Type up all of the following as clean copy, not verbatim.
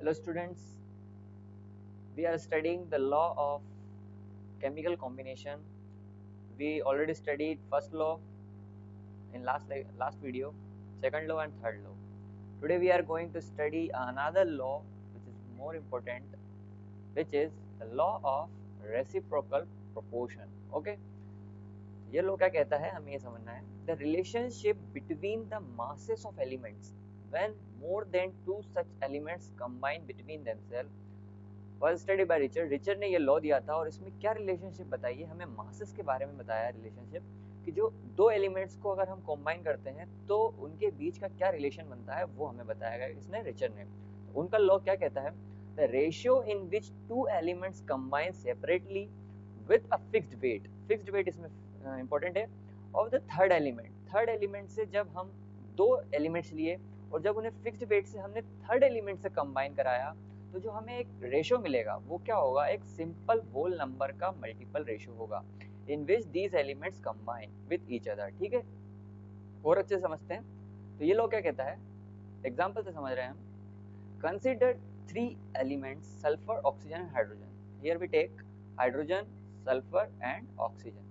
Hello students, we are studying the law of chemical combination. We already studied first law in last video, second law and third law. Today we are going to study another law which is more important, which is the law of reciprocal proportion. Okay, ये law क्या कहता है, हमें ये समझना है. The relationship between the masses of elements when more than two such elements combine between themselves was studied by Richard ने ये लॉ दिया था और इसमें क्या रिलेशनशिप बताई है, हमें मासेस के बारे में बताया रिलेशनशिप कि जो दो एलिमेंट्स को अगर हम कंबाइन करते हैं तो उनके बीच का क्या रिलेशन बनता है वो हमें बताया गया इसने रिचर्ड ने. उनका लॉ क्या कहता है, the ratio in which two elements combine separately with a fixed weight इसमें इंपॉर्टेंट है, ऑफ द थर्ड एलिमेंट से जब हम दो एलिमेंट्स लिए और जब उन्हें फिक्स्ड वेट से हमने थर्ड एलिमेंट से कंबाइन कराया तो जो हमें एक रेशियो मिलेगा वो क्या होगा, एक सिंपल होल नंबर का मल्टीपल रेशियो होगा in which these elements combine with each other. ठीक है, और अच्छे समझते हैं. तो ये लोग क्या कहता है, एग्जांपल से समझ रहे हैं हम. Consider three elements sulphur, oxygen and hydrogen. Here we take hydrogen, sulphur and oxygen.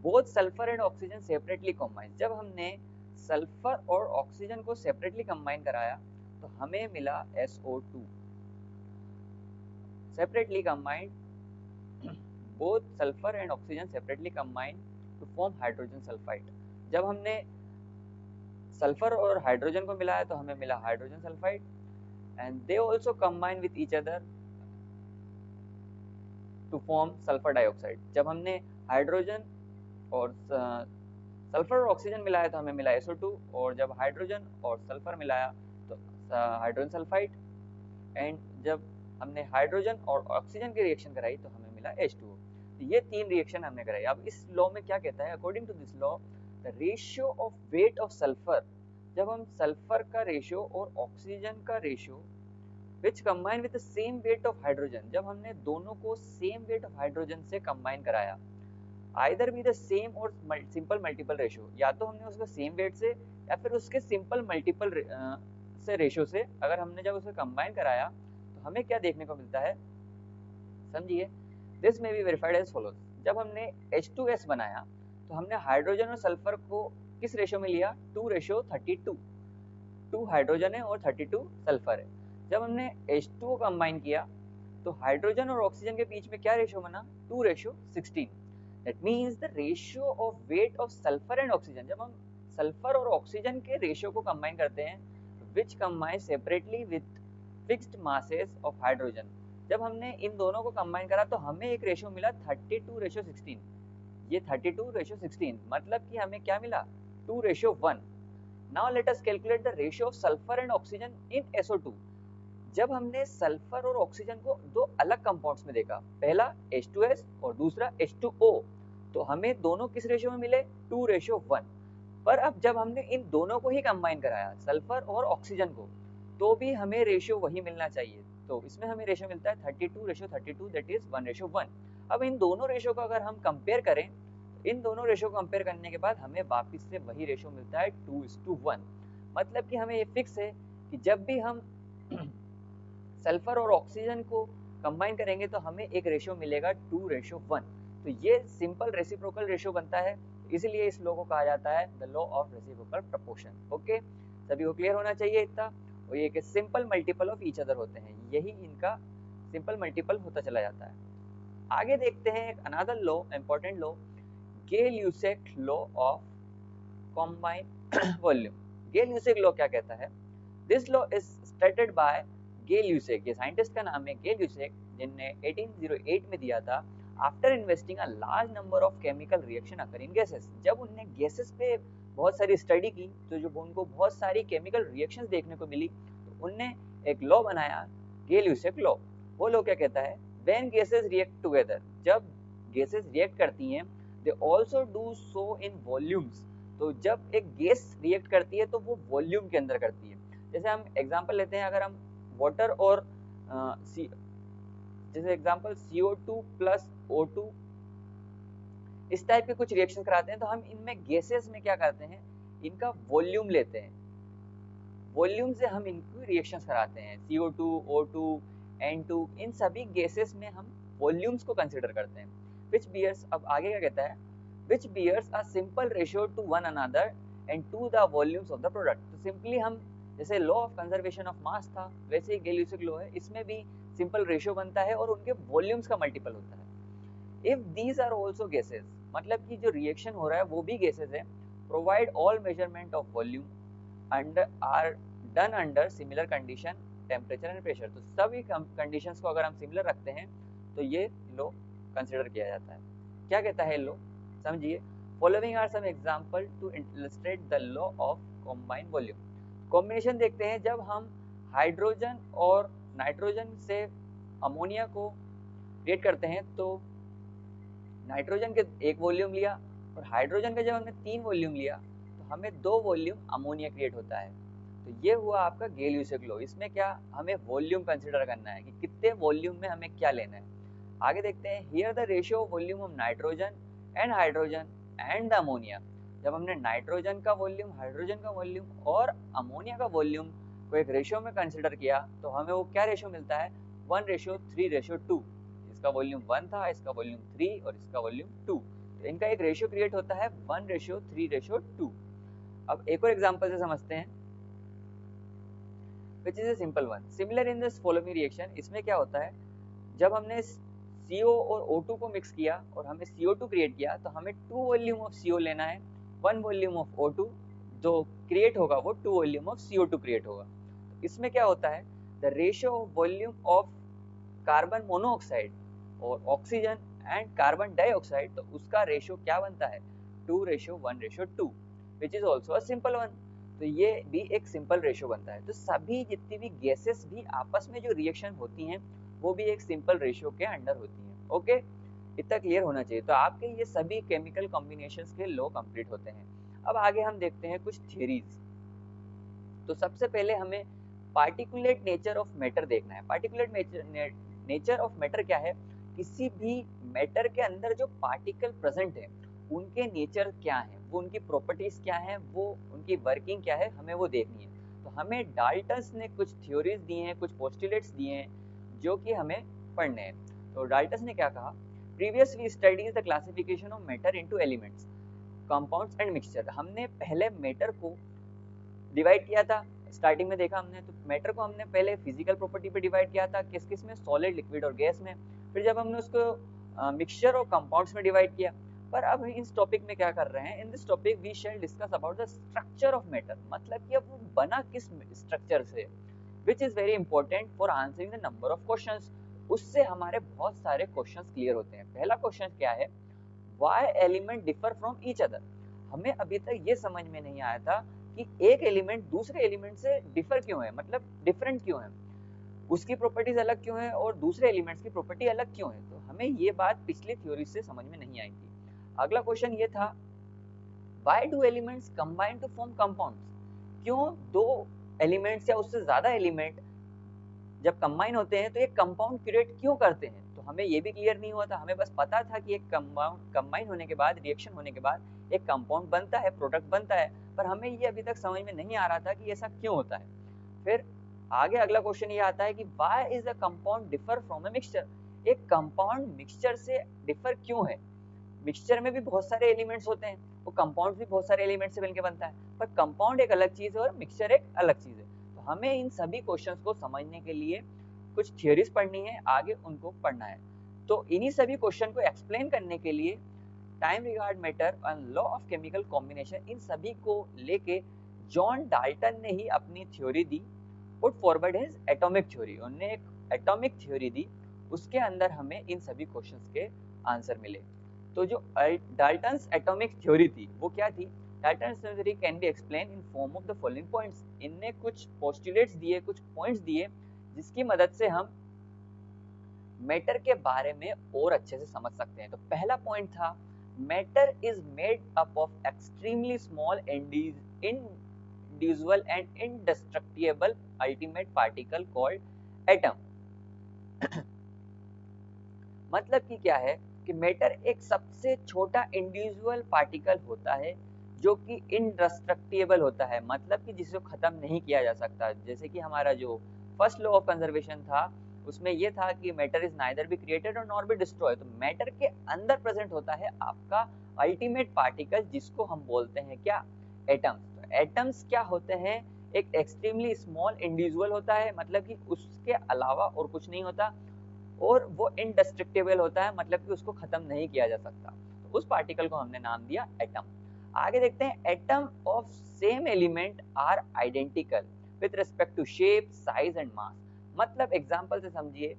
Both sulphur and oxygen separately combine. जब हमने सल्फर और ऑक्सीजन को सेपरेटली कंबाइन कराया तो हमें मिला SO2. separately combined both sulfur and oxygen separately combined to form hydrogen sulfide. जब हमने सल्फर और हाइड्रोजन को मिलाया तो हमें मिला hydrogen sulphide and they also combine with each other to form sulphur dioxide. जब हमने हाइड्रोजन और सल्फर और ऑक्सीजन मिलाया तो हमें मिला SO2 और जब हाइड्रोजन और सल्फर मिलाया तो हाइड्रोजन सल्फाइड एंड जब हमने हाइड्रोजन और ऑक्सीजन की रिएक्शन कराई तो हमें मिला H2O. तो ये तीन रिएक्शन हमने कराई. अब इस लॉ में क्या कहता है, according to this law the ratio of weight of sulphur, जब हम सल्फर का रेशियो और ऑक्सीजन का ratio which combine with the same weight of hydrogen, जब हमने दोनों को सेम वेट ऑफ हाइड्रोजन से कंबाइन कराया, आइदर बी द सेम और सिंपल मल्टीपल रेशियो, या तो हमने उसको सेम वेट से या फिर उसके सिंपल मल्टीपल से रेशियो से अगर हमने जब उसे कंबाइन कराया तो हमें क्या देखने को मिलता है, समझिए. दिस में बी वेरीफाइड एज फॉलोज. जब हमने H2S बनाया तो हमने हाइड्रोजन और सल्फर को किस रेशियो में लिया, 2:32. 2 हाइड्रोजन है और 32 सल्फर है. जब हमने H2O कंबाइन किया तो हाइड्रोजन और ऑक्सीजन के बीच में क्या रेशियो बना, 2:16. That means the ratio of weight of sulphur and oxygen, जब हम सल्फर और ऑक्सीजन के रेशियो को कंबाइन करते हैं which combine separately with fixed masses of hydrogen, जब हमने इन दोनों को कंबाइन करा तो हमें एक रेशियो मिला 32:16. ये 32:16 मतलब कि हमें क्या मिला, 2:1. Now let us calculate the ratio of sulphur and oxygen in SO2. जब हमने सल्फर और ऑक्सीजन को दो अलग कंपाउंड्स में देखा, पहला H2S और दूसरा H2O, तो हमें दोनों किस रेशियो में मिले, 2:1. पर अब जब हमने इन दोनों को ही कंबाइन कराया, सल्फर और ऑक्सीजन को, तो भी हमें रेशियो वही मिलना चाहिए. तो इसमें हमें रेशियो मिलता है 32:32, दैट इज 1:1. अब इन दोनों रेशियो को अगर हम कंपेयर करें, इन दोनों रेशियो को कंपेयर करने के बाद हमें वापस से वही रेशियो मिलता है 2:1. मतलब कि हमें ये फिक्स है कि जब भी हम सल्फर और ऑक्सीजन को कंबाइन करेंगे तो हमें एक रेशियो मिलेगा 2:1. तो ये सिंपल रेसिप्रोकल रेशियो बनता है, इसलिए इस लॉ को कहा जाता है the law of reciprocal proportion. Okay, सभी को क्लियर होना चाहिए इतना. और ये कि simple multiple of each other होते हैं, यही इनका सिंपल मल्टीपल होता चला जाता है. आगे देखते हैं एक another law, important law, Gay-Lussac law of combine volume. Gay-Lussac law क्या कहता है, this law is stated by Gay-Lussac. ये साइंटिस्ट का नाम है गेल-यूसेक, जिनने 1808 में दिया था. After investing a large number of chemical reaction occur in gases, जब उनने गैसेस पे बहुत सारी स्टडी की तो जो उनको बहुत सारी केमिकल रिएक्शंस देखने को मिली, तो उनने एक लॉ बनाया, गेल-यूसेक लॉ. वो लॉ क्या कहता है, व्हेन गैसेस रिएक्ट टुगेदर, जब गैसेस रिएक्ट करती हैं, they also do so in volumes. तो जब एक गैस रिएक्ट करती है तो वो वॉल्यूम के अंदर करती है. जैसे हम एग्जांपल लेते हैं, अगर हम वाटर और जैसे एग्जांपल CO2 प्लस O2 इस टाइप के कुछ रिएक्शन कराते हैं तो हम इनमें गैसेस में क्या करते हैं, इनका वॉल्यूम लेते हैं. वॉल्यूम से हम इनको रिएक्शंस कराते हैं। CO2, O2, N2, इन सभी गैसेस में हम वॉल्यूम्स को कंसिडर करते हैं। विच बियर्स, अब आगे क्या कहता है, which bears a simple ratio to one another and to the volumes of the product. तो सिंपली हम जैसे law of conservation of mass था, वैसे ही गैलियोसिक लॉ है, इसमें भी सिंपल रेशियो बनता है और उनके वॉल्यूम्स का मल्टीपल होता है। If these are also gases, मतलब कि जो रिएक्शन हो रहा है वो भी गैसेस है, provide all measurement of volume under are done under similar condition, temperature and pressure. तो सभी कंडीशंस को अगर हम सिमिलर रखते हैं तो ये लॉ कंसिडर किया जाता है। क्या कहता है लॉ, समझिए। Following are some example to illustrate the law of combined volume. Combination देखते हैं, जब हम हाइड्रोजन और नाइट्रोजन से अमोनिया को क्रिएट करते हैं तो नाइट्रोजन के एक वॉल्यूम लिया और हाइड्रोजन का जब हमने 3 वॉल्यूम लिया तो हमें 2 वॉल्यूम अमोनिया क्रिएट होता है। तो ये हुआ आपका गैलियोसिक लॉ। इसमें क्या हमें वॉल्यूम कंसीडर करना है कि कितने वॉल्यूम में हमें क्या लेना है। आगे देखते हैं, here the ratio of volume of nitrogen and hydrogen and the ammonia. जब हमने नाइट्रोजन का वॉल्यूम, हाइड्रोजन का वॉल्यूम और अमोनिया का वॉल्यूम को एक रेशियो में कंसिडर किया तो हमें वो क्या रेशियो मिलता है, 1:3:2। इसका वॉल्यूम 1 था, इसका वॉल्यूम 3 और इसका वॉल्यूम 2। तो इनका एक रेशियो क्रिएट होता है 1:3:2। अब एक और एग्जांपल से समझते हैं, which is a simple one. Similar in this following reaction, इसमें क्या होता है, जब हमने CO और O2 को मिक्स किया और हमें CO2 क्रिएट किया तो हमें 2 वॉल्यूम ऑफ CO लेना है, 1 वॉल्यूम ऑफ O2, जो क्रिएट होगा वो 2 वॉल्यूम ऑफ CO2 क्रिएट होगा। तो इसमें क्या होता है, the ratio of volume of carbon monoxide और ऑक्सीजन एंड कार्बन डाइऑक्साइड, तो उसका रेशियो क्या बनता है, 2:1:2, which is also a simple one. तो ये भी एक सिंपल रेशियो बनता है। तो सभी जितनी भी गैसेस भी आपस में जो रिएक्शन होती हैं वो भी एक सिंपल रेशियो के अंडर होती हैं। ओके, इतना क्लियर होना चाहिए। तो आपके ये सभी केमिकल कॉम्बिनेशंस के लॉ कंप्लीट होते हैं। अब आगे हम देखते हैं कुछ थ्योरीज। तो सबसे पहले हमें पार्टिकुलेट नेचर ऑफ मैटर देखना है। पार्टिकुलेट नेचर ऑफ मैटर क्या है, किसी भी मैटर के अंदर जो पार्टिकल प्रेजेंट है उनके नेचर क्या है, वो उनकी प्रॉपर्टीज क्या है, वो उनकी वर्किंग क्या है, हमें वो देखनी है। तो हमें डाल्टन्स ने कुछ थ्योरीज दी हैं, कुछ पोस्टुलेट्स दिए हैं जो कि हमें पढ़ने हैं। तो डाल्टन्स ने क्या कहा, previously studies the classification of matter into elements, compounds and mixture. हमने पहले मैटर को डिवाइड किया था, स्टार्टिंग में देखा हमने, तो मैटर को हमने पहले फिजिकल प्रॉपर्टी पे डिवाइड किया था, किस किस में, सॉलिड, लिक्विड और गैस में। फिर जब हमने उसको मिक्सचर और कंपाउंड्स में डिवाइड किया। पर अब इस टॉपिक में क्या कर रहे हैं, in this topic we shall discuss about the structure of matter, मतलब कि अब वो बना किस स्ट्रक्चर से, which is very important for answering the number of questions. उससे हमारे बहुत सारे क्वेश्चंस क्लियर होते हैं। पहला क्वेश्चन क्या है, why element differ from each other. हमें अभी तक ये समझ में नहीं आया था कि एक एलिमेंट दूसरे एलिमेंट से डिफर क्यों है, मतलब डिफरेंट क्यों है, उसकी प्रॉपर्टीज अलग क्यों है और दूसरे एलिमेंट्स की प्रॉपर्टी अलग क्यों है। तो हमें ये बात पिछली थ्योरी से समझ में नहीं आई थी। अगला क्वेश्चन ये था, why do elements combine to form compounds. क्यों दो एलिमेंट्स या उससे ज्यादा एलिमेंट जब कंबाइन होते हैं तो एक कंपाउंड क्रिएट क्यों करते हैं। तो हमें ये भी क्लियर नहीं हुआ था। हमें बस पता था कि एक कंपाउंड कंबाइन होने के बाद, रिएक्शन होने के बाद एक कंपाउंड बनता है, प्रोडक्ट बनता है, पर हमें ये अभी तक समझ में नहीं आ रहा था कि ऐसा क्यों होता है। फिर आगे अगला क्वेश्चन ये आता है कि why is a compound differ from a mixture. एक कंपाउंड मिक्सचर से डिफर क्यों है। मिक्सचर में भी बहुत सारे एलिमेंट्स होते हैं, वो कंपाउंड भी बहुत सारे एलिमेंट्स से मिलकर बनता है, पर कंपाउंड एक अलग चीज है और मिक्सचर एक अलग चीज है। तो हमें इन सभी क्वेश्चंस को समझने के लिए कुछ थियरीज पढ़नी है, आगे उनको पढ़ना है। तो इन्हीं सभी क्वेश्चन को एक्सप्लेन करने के लिए time regard matter and law of chemical combination, इन सभी को लेके जॉन डाल्टन ने ही अपनी थ्योरी दी, put forward his atomic theory. उन्होंने एक एटॉमिक थ्योरी दी, उसके अंदर हमें इन सभी क्वेश्चंस के आंसर मिले। तो जो डाल्टन्स एटॉमिक थ्योरी थी वो क्या थी, Dalton's theory can be explain in form of the following points. इनने कुछ पोस्टुलेट्स दिए, कुछ पॉइंट्स दिए जिसकी मदद से हम मैटर के बारे में और अच्छे से समझ सकते हैं। तो पहला पॉइंट था, matter is made up of extremely small individual and इंडेस्ट्रक्टिबल ultimate particle called atom. मतलब कि क्या है कि मैटर एक सबसे छोटा इंडिविजुअल पार्टिकल होता है जो कि इंडेस्ट्रक्टिबल होता है, मतलब कि जिसे खत्म नहीं किया जा सकता। जैसे कि हमारा जो फर्स्ट लॉ ऑफ कंजर्वेशन था उसमें ये था कि matter is neither be created और नॉर बी डिस्ट्रॉय। तो मैटर के अंदर प्रेजेंट होता है आपका अल्टीमेट पार्टिकल, जिसको हम बोलते हैं क्या, एटम्स। तो एटम्स क्या होते हैं, एक एक्सट्रीमली स्मॉल इंडिविजुअल होता है, मतलब कि उसके अलावा और कुछ नहीं होता, और वो इनडेस्ट्रक्टिबल होता है, मतलब कि उसको खत्म नहीं किया जा सकता। तो उस पार्टिकल को हमने नाम दिया एटम। आगे देखते हैं, atom of same element are identical with respect to shape, size and mass. मतलब एग्जांपल से समझिए,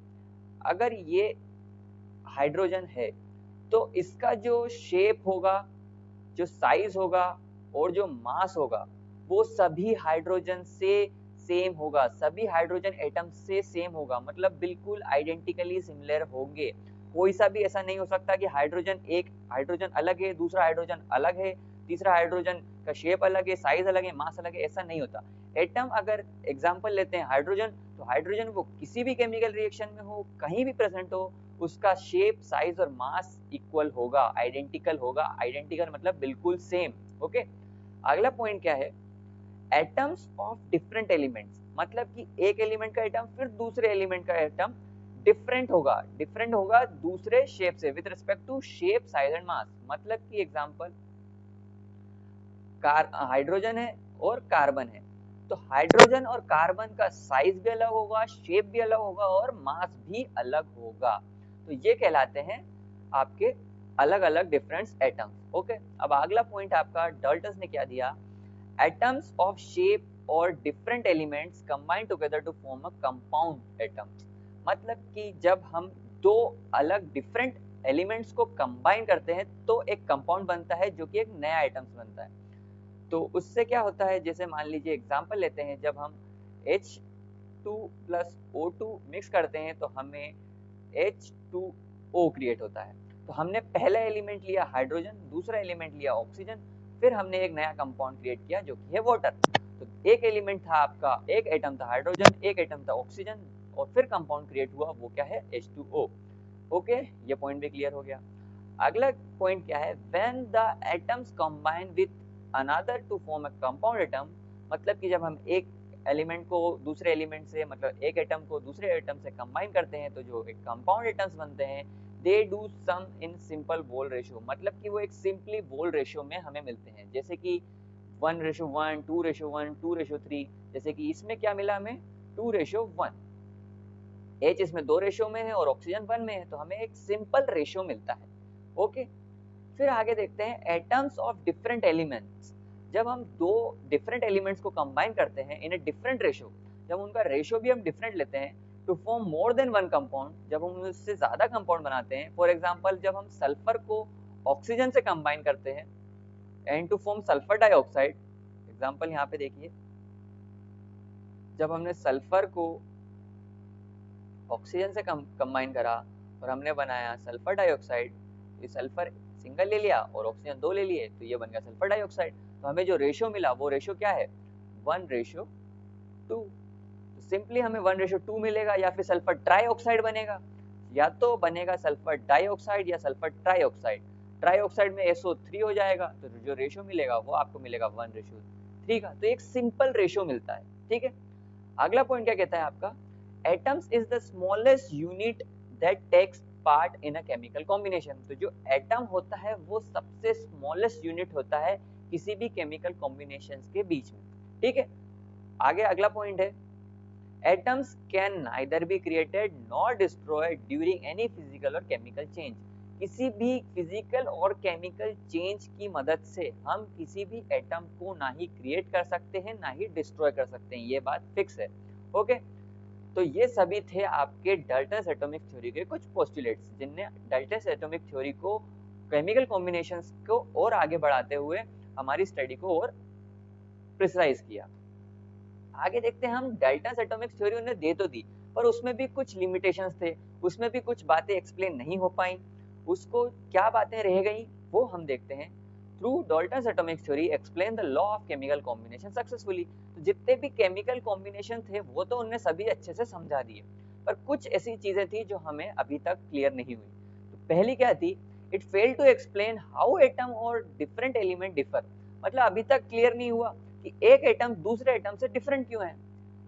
अगर ये हाइड्रोजन है तो इसका जो शेप होगा, जो साइज होगा और जो मास होगा वो सभी हाइड्रोजन से सेम होगा, सभी हाइड्रोजन एटम से सेम होगा, मतलब बिल्कुल आइडेंटिकली सिमिलर होंगे। कोई सा भी ऐसा नहीं हो सकता कि हाइड्रोजन, एक हाइड्रोजन अलग है, दूसरा हाइड्रोजन अलग है, तीसरा हाइड्रोजन का शेप अलग है, साइज अलग है, मास अलग है, ऐसा नहीं होता। एटम, अगर एग्जांपल लेते हैं हाइड्रोजन, तो हाइड्रोजन वो किसी भी केमिकल रिएक्शन में हो, कहीं भी प्रेजेंट हो, उसका शेप, साइज और मास इक्वल होगा, आइडेंटिकल होगा। आइडेंटिकल मतलब बिल्कुल सेम। ओके, अगला पॉइंट क्या है, एटम्स ऑफ डिफरेंट एलिमेंट्स, मतलब कि एक एलिमेंट का एटम फिर दूसरे एलिमेंट का एटम डिफरेंट होगा, डिफरेंट होगा दूसरे शेप से with respect to shape, size and mass. मतलब कि एग्जांपल, हाइड्रोजन है और कार्बन है, तो हाइड्रोजन और कार्बन का साइज भी अलग होगा, शेप भी अलग होगा और मास भी अलग होगा। तो ये कहलाते हैं आपके अलग अलग डिफरेंट एटम्स। ओके, अब अगला पॉइंट आपका डाल्टन ने क्या दिया, एटम्स ऑफ शेप और different elements combine together to form a compound atoms. मतलब कि जब हम दो अलग डिफरेंट एलिमेंट्स को कंबाइन करते हैं तो एक कंपाउंड बनता है, जो कि एक नया एटम्स बनता है। तो उससे क्या होता है, जैसे मान लीजिए एग्जांपल लेते हैं, जब हम H2 प्लस O2 मिक्स करते हैं तो हमें H2O क्रिएट होता है। तो हमने पहला एलिमेंट लिया हाइड्रोजन, दूसरा एलिमेंट लिया ऑक्सीजन, फिर हमने एक नया कंपाउंड क्रिएट किया जो कि है वाटर। तो एक एलिमेंट था आपका, एक एटम था हाइड्रोजन, एक एटम था ऑक्सीजन, और फिर कंपाउंड क्रिएट हुआ, वो क्या है, H2O। ओके, ये पॉइंट भी क्लियर हो गया। अगला पॉइंट क्या है, when the atoms combine with another to form a compound atom. मतलब कि जब हम एक एलिमेंट को दूसरे एलिमेंट से, मतलब एक एटम को दूसरे एटम से कंबाइन करते हैं तो जो एक कंपाउंड एटम्स बनते हैं, they do some in simple mole ratio. मतलब कि वो एक सिंपली मोल रेशियो में हमें मिलते हैं, जैसे कि 1:1, 2:1, 2:3। जैसे कि इसमें क्या मिला हमें, 2:1। H इसमें 2 रेशियो में है और ऑक्सीजन 1 में है, तो हमें एक सिंपल रेशियो मिलता है। ओके, फिर आगे देखते हैं, एटम्स ऑफ डिफरेंट एलिमेंट्स। जब हम दो डिफरेंट एलिमेंट्स को कंबाइन करते हैं इन ए डिफरेंट रेशियो, जब उनका रेशियो भी हम डिफरेंट लेते हैं, to form more than one compound, जब हम उससे ज्यादा कंपाउंड बनाते हैं। फॉर एग्जांपल, जब हम सल्फर को ऑक्सीजन से कंबाइन करते हैं and to form sulphur dioxide. Example यहाँ पे देखिए, जब हमने सल्फर को ऑक्सीजन से कंबाइन करा और हमने बनाया सल्फर डाइऑक्साइड, ये सल्फर सिंगल ले लिया और ऑक्सीजन 2 ले लिए, तो ये बन गया सल्फर डाइऑक्साइड। तो हमें जो रेशियो मिला वो रेशियो क्या है, 1:2। तो सिंपली हमें 1:2 मिलेगा, या फिर सल्फर ट्राइऑक्साइड बनेगा, या तो बनेगा सल्फर डाइऑक्साइड या सल्फर ट्राइऑक्साइड। ट्राइऑक्साइड में SO3 हो जाएगा, तो जो रेशियो मिलेगा वो आपको मिलेगा 1:3 का। तो एक सिंपल रेशियो मिलता है। ठीक है, अगला पॉइंट क्या कहता है आपका, atoms is the smallest unit that takes part in a chemical combination। तो जो एटम होता है वो सबसे स्मॉलेस्ट यूनिट होता है किसी भी केमिकल कॉम्बिनेशंस के बीच में। ठीक है, आगे अगला पॉइंट है, atoms can neither be created nor destroyed during any physical और केमिकल चेंज। किसी भी फिजिकल और केमिकल चेंज की मदद से हम किसी भी एटम को ना ही क्रिएट कर सकते हैं ना ही डिस्ट्रॉय कर सकते हैं, ये बात फिक्स है। ओके, तो ये सभी थे आपके डाल्टन्स एटॉमिक थ्योरी के कुछ पोस्टुलेट्स, जिनने डाल्टन्स एटॉमिक थ्योरी को, केमिकल कॉम्बिनेशंस को और आगे बढ़ाते हुए हमारी स्टडी को और प्रिसाइज किया। आगे देखते हैं हम, डाल्टन्स एटॉमिक थ्योरी उन्हें दे तो दी, पर उसमें भी कुछ लिमिटेशंस थे, उसमें भी कुछ बातें एक्सप्लेन नहीं हो पाई। उसको क्या बातें रह गई वो हम देखते हैं। Through Dalton's atomic theory explain the law of chemical combination successfully. तो जितने भी केमिकल कॉम्बिनेशन थे वो तो उन्हें सभी अच्छे से समझा दिए, पर कुछ ऐसी चीजें थी जो हमें अभी तक क्लियर नहीं हुई। तो पहली क्या थी, it failed to explain how atom और डिफरेंट एलिमेंट डिफर। मतलब अभी तक क्लियर नहीं हुआ कि एक एटम दूसरे एटम से डिफरेंट क्यों है,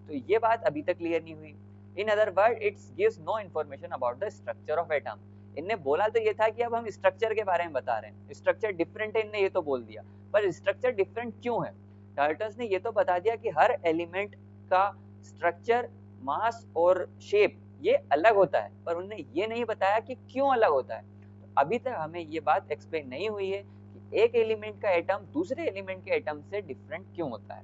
तो ये बात अभी तक क्लियर नहीं हुई। In other word its gives no information about the structure of atom. इनने बोला तो ये था कि अब हम स्ट्रक्चर के बारे में बता रहे हैं, स्ट्रक्चर डिफरेंट है, इनने ये तो बोल दिया, पर स्ट्रक्चर डिफरेंट क्यों है? डाल्टन्स ने ये तो बता दिया कि हर एलिमेंट का स्ट्रक्चर, मास और शेप ये अलग होता है, पर उन्होंने ये नहीं बताया कि क्यों अलग होता है। तो अभी तक हमें ये बात एक्सप्लेन नहीं हुई है कि एक एलिमेंट का एटम दूसरे एलिमेंट के एटम से डिफरेंट क्यों होता है।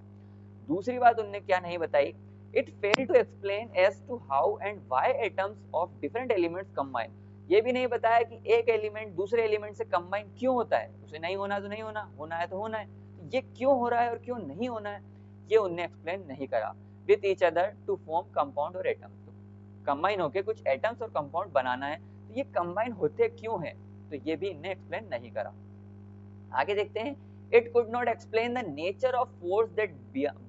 दूसरी बात उन्होंने क्या नहीं बताई, it fail to explain as to how and why atoms of different elements combine. ये भी नहीं बताया कि एक एलिमेंट दूसरे एलिमेंट से कंबाइन क्यों होता है, उसे नहीं होना तो नहीं होना, होना है तो होना है, तो ये क्यों हो रहा है और क्यों नहीं होना है, ये उन्होंने एक्सप्लेन नहीं करा। With each other to form compound और एटम, तो कंबाइन होके कुछ एटम्स और कंपाउंड बनाना है, तो ये कंबाइन होते क्यों है, तो ये भी इन्हें एक्सप्लेन नहीं करा। आगे देखते हैं, it could not explain the nature of force that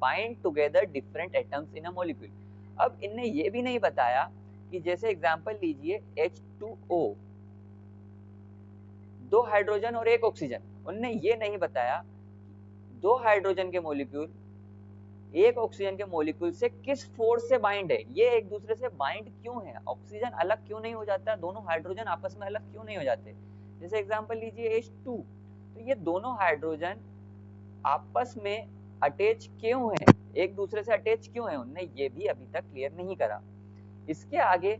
bind together different atoms in a molecule। अब इनने ये भी नहीं बताया कि जैसे एग्जांपल लीजिए H2O, दो हाइड्रोजन और एक ऑक्सीजन, उनने ये नहीं बताया दो हाइड्रोजन के मॉलिक्यूल एक ऑक्सीजन के मॉलिक्यूल से किस फोर्स से बाइंड है, ये एक दूसरे से बाइंड क्यों है, ऑक्सीजन अलग क्यों नहीं हो जाता, दोनों हाइड्रोजन आपस में अलग क्यों नहीं हो जाते। जैसे एग्जांपल लीजिए H2, तो ये दोनों हाइड्रोजन आपस में अटैच क्यों है, एक दूसरे से अटैच क्यों है, उन्होंने ये भी अभी तक क्लियर नहीं करा। इसके आगे,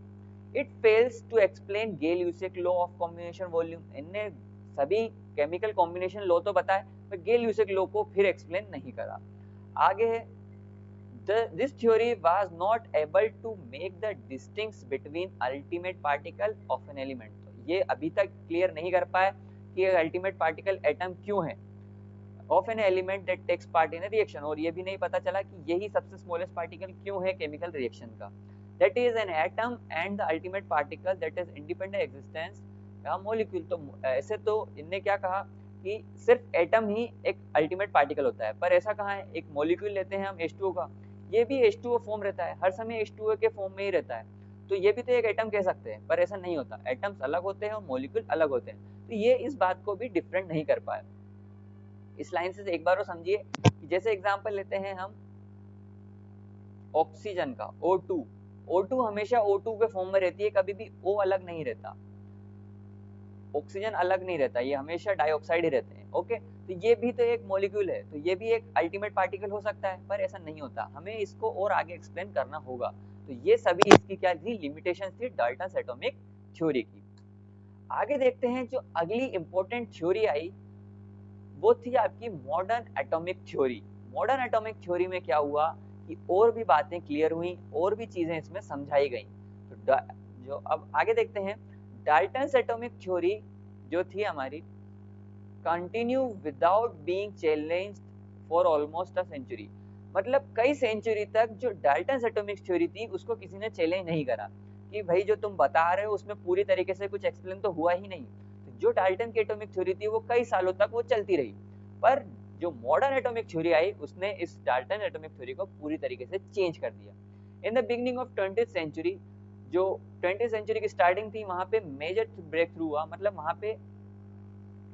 it fails to explain Gay-Lussac law of combination volume. इनने सभी केमिकल कॉम्बिनेशन लॉ तो बताए, पर गेल-यूसेक लॉ को फिर एक्सप्लेन नहीं करा। आगे है, this theory was not able to make the distinction between ultimate particle of an element। तो ये अभी तक क्लियर नहीं कर पाए कि अल्टीमेट पार्टिकल एटम क्यों है, of an element that takes part in a reaction, और ये भी नहीं पता चला कि यही सबसे स्मॉलेस्ट पार्टिकल क्यों है केमिकल रिएक्शन का। That is an atom and the ultimate particle that is independent existence का मॉलिक्यूल। तो ऐसे तो इनने क्या कहा कि सिर्फ एटम ही एक अल्टीमेट पार्टिकल होता है, पर ऐसा कहाँ है, एक मॉलिक्यूल लेते हैं हम H2O का, ये भी H2O फॉर्म रहता है, हर समय H2O के फॉर्म में ही रहता है, तो ये भी तो एक एटम कह सकते हैं, पर ऐसा नहीं होता, एटम्स अलग होते हैं और मॉलिक्यूल अलग होते हैं, तो ये इस बात को भी डिफरेंट नहीं कर पाए। इस लाइन से एक बार और समझिए कि जैसे एग्जांपल लेते हैं हम ऑक्सीजन का O2, O2 हमेशा O2 के फॉर्म में रहती है, कभी भी O अलग नहीं रहता, ऑक्सीजन अलग नहीं रहता, ये हमेशा डाइऑक्साइड ही रहते हैं। ओके, तो ये भी तो एक मॉलिक्यूल है, तो ये भी एक अल्टीमेट पार्टिकल हो सकता है, पर ऐसा नहीं होता, हमें इसको और आगे एक्सप्लेन करना होगा। तो ये सभी इसकी क्या थी, लिमिटेशन थी डाल्टन्स एटॉमिक थ्योरी की। आगे देखते हैं जो अगली इंपॉर्टेंट थ्योरी आई, वो थी आपकी modern atomic theory. Modern atomic theory में क्या हुआ कि और भी बातें क्लियर हुई, और भी चीजें इसमें समझाई गई। तो जो अब आगे देखते हैं, डाल्टन्स एटॉमिक थ्योरी जो थी हमारी, continue without being challenged for almost a century. मतलब कई सेंचुरी तक जो डाल्टन्स एटॉमिक थ्योरी थी उसको किसी ने चैलेंज नहीं करा कि भाई जो तुम बता रहे हो उसमें पूरी तरीके से कुछ एक्सप्लेन तो हुआ ही नहीं। जो डाल्टन की एटॉमिक थ्योरी थी वो कई सालों तक वो चलती रही, पर जो मॉडर्न एटॉमिक थ्योरी आई उसने इस डाल्टन एटॉमिक थ्योरी को पूरी तरीके से चेंज कर दिया। In the beginning of 20th century, जो 20th सेंचुरी की स्टार्टिंग थी, वहां पे मेजर ब्रेक थ्रू हुआ, मतलब वहां पे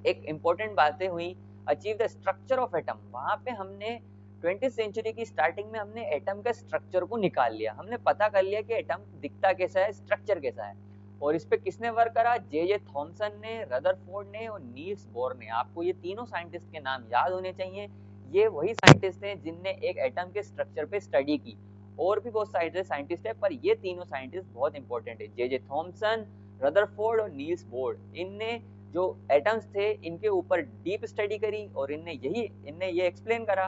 एक इंपॉर्टेंट बातें हुई, achieve the structure of atom. वहां पे हमने 20th सेंचुरी की स्टार्टिंग में हमने एटम के स्ट्रक्चर को निकाल लिया, हमने पता कर लिया कि एटम दिखता कैसा है, स्ट्रक्चर कैसा है, और इस पे किसने वर्क करा, जे थॉमसन ने, रदरफोर्ड ने और नील्स बोर ने। आपको ये तीनों साइंटिस्ट के नाम याद होने चाहिए, ये वही साइंटिस्ट हैं जिनने एक एटम के स्ट्रक्चर पे स्टडी की। और भी बहुत सारे साइंटिस्ट है, पर ये तीनों साइंटिस्ट बहुत इंपॉर्टेंट है, जे थॉमसन, रदरफोर्ड और नील्स बोर। इनने जो एटम्स थे इनके ऊपर डीप स्टडी करी, और इनने ये एक्सप्लेन करा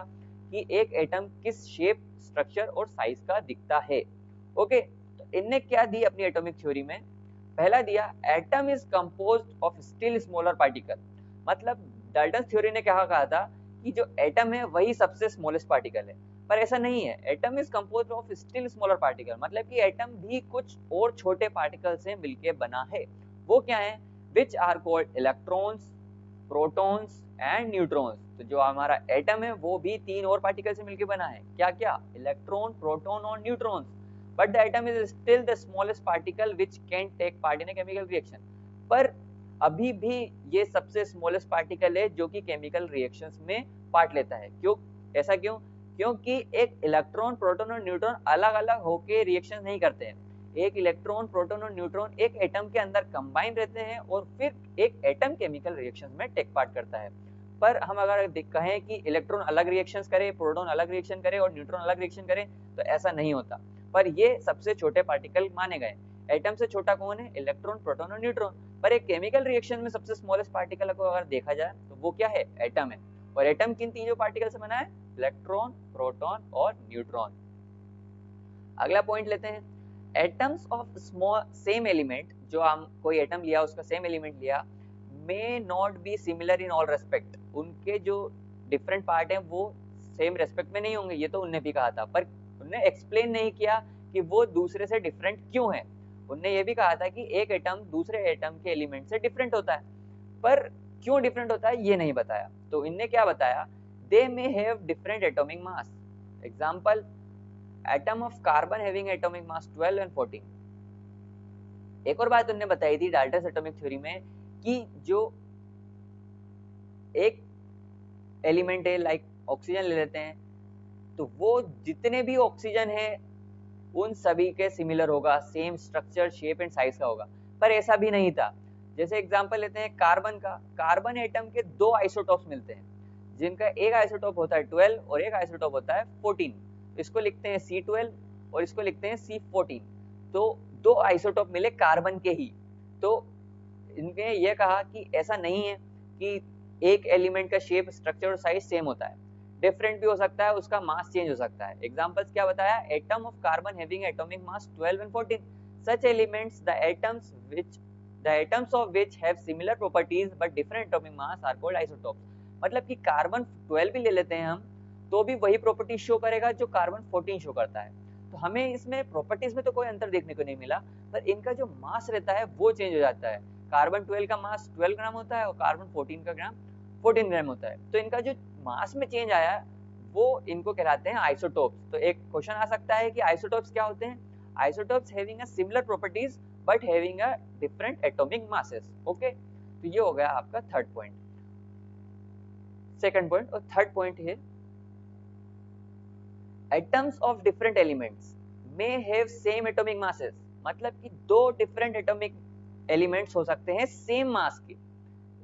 कि एक एटम किस शेप, स्ट्रक्चर और साइज का दिखता है। ओके, तो इनने क्या दी अपनी एटॉमिक थ्योरी में, पहला दिया atom is composed of still smaller particle. मतलब डाल्टन थ्योरी ने क्या कहा था कि जो एटम है वही सबसे स्मॉलेस्ट पार्टिकल है, पर ऐसा नहीं है, atom is composed of still smaller particle, मतलब कि एटम भी कुछ और छोटे पार्टिकल से मिलके बना है। वो क्या है, which are called electrons, protons and neutrons. तो जो हमारा एटम है वो भी तीन और पार्टिकल से मिलकर बना है, क्या क्या, इलेक्ट्रॉन, प्रोटॉन और neutrons. But the atom is still the smallest particle which can take part in a chemical reaction। पर अभी भी ये सबसे स्मॉलेस्ट पार्टिकल है जो कि केमिकल रिएक्शंस में पार्ट लेता है। क्यों? ऐसा क्यों? क्योंकि एक इलेक्ट्रॉन, प्रोटॉन और न्यूट्रॉन अलग-अलग होके रिएक्शन नहीं करते हैं। एक इलेक्ट्रॉन, प्रोटॉन और न्यूट्रॉन एक एटम के अंदर कंबाइन रहते हैं और फिर एक एटम केमिकल रिएक्शंस में टेक पार्ट करता है। पर हम अगर कहें कि इलेक्ट्रॉन अलग रिएक्शंस करे, प्रोटॉन अलग रिएक्शन करे और न्यूट्रॉन अलग रिएक्शन करे, तो ऐसा नहीं होता। पर ये सबसे छोटे पार्टिकल माने गए। एटम से छोटा कौन है? इलेक्ट्रॉन, प्रोटॉन और न्यूट्रॉन। पर एक केमिकल रिएक्शन में सबसे स्मॉलेस्ट पार्टिकल को अगर देखा जाए तो वो क्या है? एटम है। और एटम किन तीनों पार्टिकल से बना है? इलेक्ट्रॉन, प्रोटॉन और न्यूट्रॉन। अगला पॉइंट लेते हैं, atoms of small same element, जो हम कोई एटम लिया उसका सेम एलिमेंट लिया, may not be similar in all respect. उनके जो डिफरेंट पार्ट हैं वो सेम रेस्पेक्ट में नहीं होंगे, ये तो उनने भी कहा था, पर उन्होंने एक्सप्लेन नहीं किया कि वो दूसरे से डिफरेंट क्यों है। उनने ये भी कहा था कि एक एटम दूसरे एटम के एलिमेंट से डिफरेंट होता है, पर क्यों डिफरेंट होता है ये नहीं बताया। तो इनने क्या बताया? They may have different atomic mass. Example, atom of carbon having atomic mass 12 and 14। एक और बात उन्होंने बताई थी डाल्टन्स एटॉमिक थ्योरी में कि जो एक एलिमेंट है, लाइक ऑक्सीजन ले लेते हैं, तो वो जितने भी ऑक्सीजन है उन सभी के सिमिलर होगा, same structure, shape and size का होगा। पर ऐसा भी नहीं था। जैसे एग्जांपल लेते हैं कार्बन का, कार्बन एटम के दो आइसोटॉप्स मिलते हैं, जिनका एक आइसोटॉप होता है 12 और एक आइसोटॉप होता है 14। इसको लिखते हैं C12 और इसको लिखते हैं C14। तो दो आइसोटॉप मिले कार्बन के ही। तो इनने ये कहा कि ऐसा नहीं है कि एक एलिमेंट का शेप, स्ट्रक्चर और साइज सेम होता है, डिफरेंट भी हो सकता है, उसका मास चेंज हो सकता है। एग्जांपल्स क्या बताया? Atom of carbon having atomic mass 12 and 14, such elements the atoms of which have similar properties but different atomic mass are called isotopes. मतलब कि कार्बन 12 भी ले लेते हैं हम तो भी वही प्रॉपर्टी शो करेगा जो कार्बन 14 शो करता है। तो हमें इसमें प्रॉपर्टीज में तो कोई अंतर देखने को नहीं मिला, पर इनका जो मास रहता है वो चेंज हो जाता है। कार्बन 12 का मास 12 ग्राम होता है और कार्बन 14 का ग्राम 14 ग्राम होता है। तो इनका जो मास में चेंज आया वो इनको कहलाते हैं आइसोटोप्स। तो एक क्वेश्चन आ सकता है कि आइसोटोप्स क्या होते हैं? Isotopes having a similar properties but having a different atomic masses. Okay, तो ये हो गया आपका थर्ड पॉइंट, सेकंड पॉइंट। और थर्ड पॉइंट है, atoms of different elements may have same atomic masses. मतलब कि दो डिफरेंट एटॉमिक एलिमेंट्स हो सकते हैं सेम मास के।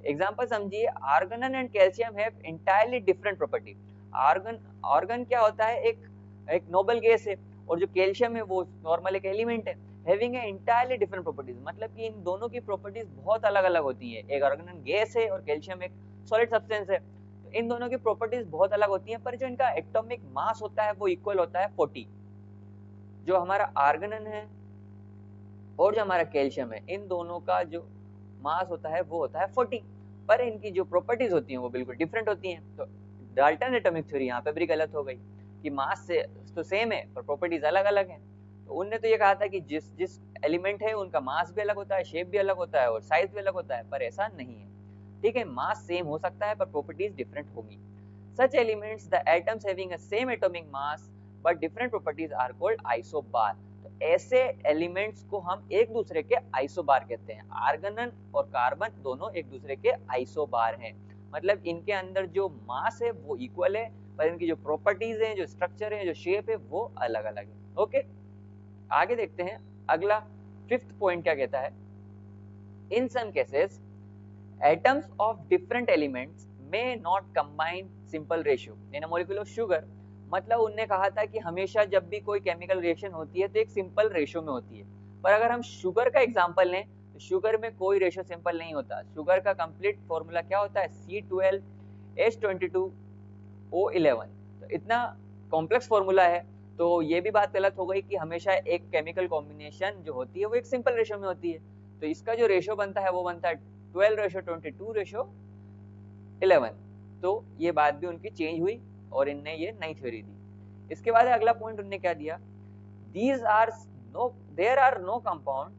एग्जांपल समझिए, argon and calcium have entirely different property. Argon क्या होता है? एक नोबल गैस है, और जो कैल्शियम है वो नॉर्मल एक एलिमेंट है, having a entirely different properties. मतलब कि इन दोनों की प्रॉपर्टीज बहुत अलग अलग होती है। एक आर्गन गैस है और कैल्शियम एक सॉलिड सब्सटेंस है, तो इन दोनों की प्रॉपर्टीज बहुत अलग होती हैं, पर जो इनका एटॉमिक मास होता है वो इक्वल होता है 40। जो हमारा आर्गन है और जो हमारा कैल्शियम है, इन दोनों का जो मास होता है वो होता है 40, पर इनकी जो प्रॉपर्टीज होती हैं वो बिल्कुल डिफरेंट होती हैं। तो डाल्टन एटॉमिक थ्योरी यहाँ पे भी गलत हो गई कि मास से तो सेम है पर प्रॉपर्टीज अलग अलग हैं। तो उनने तो ये कहा था कि जिस जिस एलिमेंट है उनका मास भी अलग होता है, शेप भी अलग होता है और साइज भी अलग होता है, पर ऐसा नहीं है। ठीक है, मास सेम हो सकता है पर प्रॉपर्टीज डिफरेंट होगी। Such elements the atoms having a same atomic mass but different properties are called isobar. तो ऐसे एलिमेंट्स को हम एक दूसरे के आइसोबार कहते हैं। आर्गन और कार्बन दोनों एक दूसरे के आइसोबार हैं। मतलब इनके अंदर जो मास है वो इक्वल है, पर इनकी जो प्रॉपर्टीज हैं, जो स्ट्रक्चर है, जो शेप है, वो अलग अलग है। ओके, आगे देखते हैं अगला फिफ्थ पॉइंट क्या कहता है। In some cases atoms of different elements may not combine simple ratio in a molecule of sugar। मतलब उनने कहा था कि हमेशा जब भी कोई केमिकल रिएक्शन होती है तो एक सिंपल रेशियो में होती है, पर अगर हम शुगर का एग्जांपल लें तो शुगर में कोई रेशियो सिंपल नहीं होता। शुगर का कंप्लीट फॉर्मूला क्या होता है? C12H22O11। तो इतना कॉम्प्लेक्स फॉर्मूला है, तो ये भी बात गलत हो गई कि हमेशा एक केमिकल कॉम्बिनेशन जो होती है वो एक सिंपल रेशियो में होती है। तो इसका जो रेशियो बनता है वो बनता है 12:22:11। तो ये बात भी उनकी चेंज हुई और इनने ये नई थ्योरी दी। इसके बाद अगला पॉइंट उन्होंने क्या दिया? There are no compound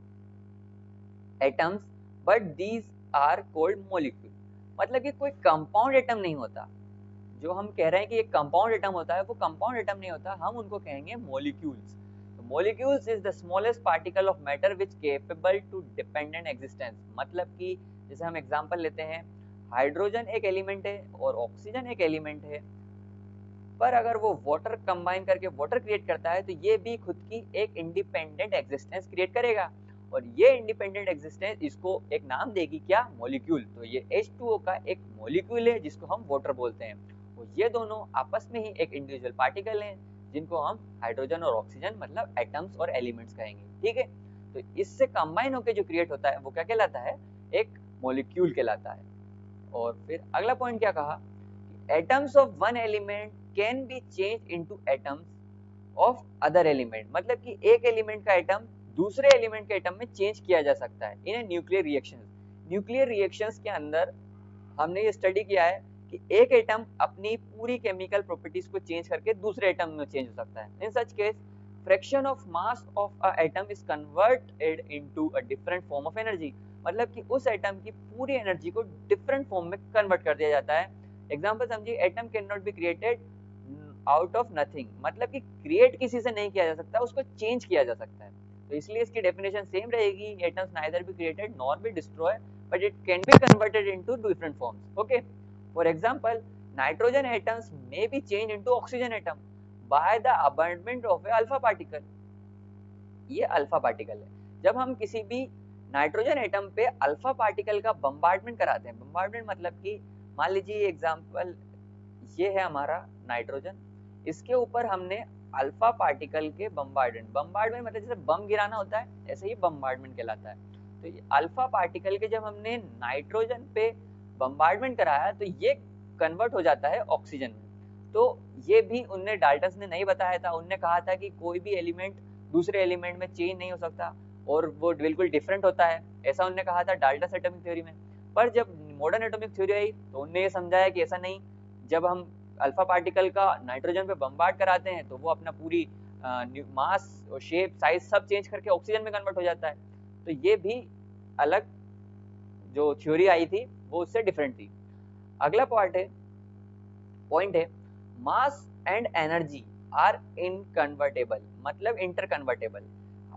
atoms but these are called molecule. मतलब कि कोई कंपाउंड एटम नहीं होता। जो हम कह रहे हैं कि एक कंपाउंड एटम होता है, वो कंपाउंड एटम नहीं होता, हम उनको कहेंगे molecules. Molecules is the smallest particle of matter which capable to dependent existence. मतलब कि जैसे हम एग्जांपल लेते हैं, हाइड्रोजन एक एलिमेंट है और ऑक्सीजन एक एलिमेंट है, पर अगर वो वाटर कंबाइन करके वाटर क्रिएट करता है तो ये भी खुद की एक इंडिपेंडेंट एग्जिस्टेंस क्रिएट करेगा, और ये इंडिपेंडेंट एग्जिस्टेंस इसको एक नाम देगी, क्या? मॉलिक्यूल। तो ये H2O का एक मॉलिक्यूल है जिसको हम वाटर बोलते हैं, और ये दोनों आपस में ही एक इंडिविजुअल पार्टिकल हैं जिनको हम हाइड्रोजन और ऑक्सीजन मतलब एटम्स और एलिमेंट्स कहेंगे, ठीक है। तो इससे कंबाइन होकर जो क्रिएट होता है वो क्या कहलाता है? एक मॉलिक्यूल कहलाता है। और फिर अगला पॉइंट क्या कहा, atoms of one element can be change into atoms of other element, मतलब कि एक एलिमेंट का एटम दूसरे एलिमेंट के एटम में चेंज किया जा सकता है in a nuclear reactions. Nuclear reactions के अंदर हमने ये स्टडी किया है कि एक एटम अपनी पूरी केमिकल प्रॉपर्टीज को चेंज करके दूसरे एटम में चेंज हो सकता है। In such case fraction of mass of a atom is converted into a different form of energy, मतलब कि उस एटम की पूरी एनर्जी को डिफरेंट फॉर्म में कन्वर्ट कर दिया जाता है। एग्जांपल समझिए, atom can not be created out of nothing, मतलब कि क्रिएट किसी से नहीं किया जा सकता, उसको चेंज किया जा सकता है। तो इसलिए इसकी डेफिनेशन सेम रहेगी, atoms neither be created nor be destroy but it can be converted into different forms. Okay, for example nitrogen atoms may be change into oxygen atom by the bombardment of a alpha particle. ये alpha particle है। जब हम किसी भी nitrogen atom पे alpha particle का bombardment कराते हैं, बम्बार्डमेंट मतलब कि मान लीजिए एग्जांपल ये है हमारा नाइट्रोजन, इसके ऊपर हमने अल्फा पार्टिकल के बम्बार्डमेंट मतलब जैसे बम गिराना होता है, ऐसे ही बम्बार्डमेंट कहलाता है। तो ये अल्फा पार्टिकल के जब हमने नाइट्रोजन पे बम्बार्डमेंट कराया तो ये कन्वर्ट हो जाता है ऑक्सीजन में। तो ये भी उनने डाल्टन ने नहीं बताया था, उनने कहा था कि कोई भी एलिमेंट दूसरे एलिमेंट में चेंज नहीं हो सकता और वो बिल्कुल डिफरेंट होता है, ऐसा उनने कहा था डाल्टन एटॉमिक थ्योरी में। पर जब मॉडर्न एटॉमिक थ्योरी आई तो उनने ये समझाया कि ऐसा नहीं, जब हम अल्फा पार्टिकल का नाइट्रोजन पे बम्बार्ड कराते हैं तो वो अपना पूरी मास और शेप साइज सब चेंज करके ऑक्सीजन में कन्वर्ट हो जाता है। तो ये भी अलग जो थ्योरी आई थी वो उससे डिफरेंट थी। अगला पॉइंट है मास एंड एनर्जी आर इनकन्वर्टेबल, मतलब इंटरकन्वर्टेबल।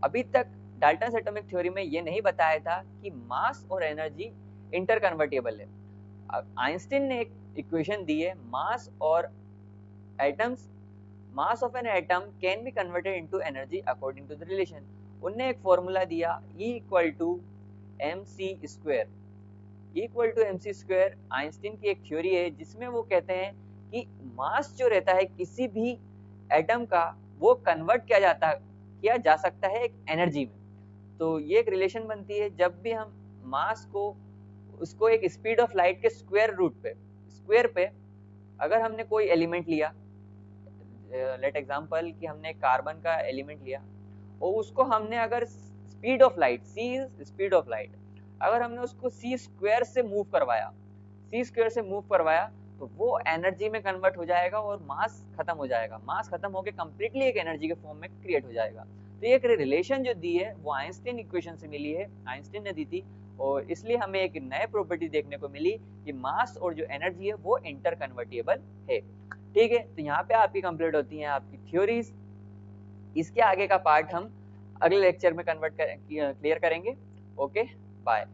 अभी तक डाल्टन एटॉमिक थ्योरी में ये नहीं बताया था कि मास और एनर्जी इंटरकन्वर्टेबल है। आइंस्टीन ने एक इक्वेशन दी है, मास और atoms, mass of an atom can be converted into energy according to the relation. उनने एक फॉर्मूला दिया E equal to mc square. E equal to mc square Einstein की एक थ्योरी है जिसमें वो कहते हैं कि मास जो रहता है किसी भी एटम का वो कन्वर्ट किया जा सकता है एक एनर्जी में। तो ये एक रिलेशन बनती है, जब भी हम मास को उसको एक स्पीड ऑफ लाइट के स्क्वायर पे अगर हमने कोई एलिमेंट लिया, लेट एग्जांपल कि हमने कार्बन का एलिमेंट लिया और उसको हमने अगर speed of light speed of light अगर हमने उसको c स्क्वायर से मूव करवाया तो वो एनर्जी में कन्वर्ट हो जाएगा और मास खत्म हो जाएगा, मास खत्म होकर कंप्लीटली एक एनर्जी के फॉर्म में क्रिएट हो जाएगा। तो ये एक रिलेशन जो दी है वो आइंस्टीन इक्वेशन से मिली है, आइंस्टीन ने दी थी, और इसलिए हमें एक नए प्रॉपर्टी देखने को मिली कि मास और जो एनर्जी है वो इंटरकन्वर्टेबल है। ठीक है, तो यहाँ पे आपकी कंप्लीट होती हैं आपकी थ्योरीज। इसके आगे का पार्ट हम अगले लेक्चर में क्लियर करेंगे। Okay, bye.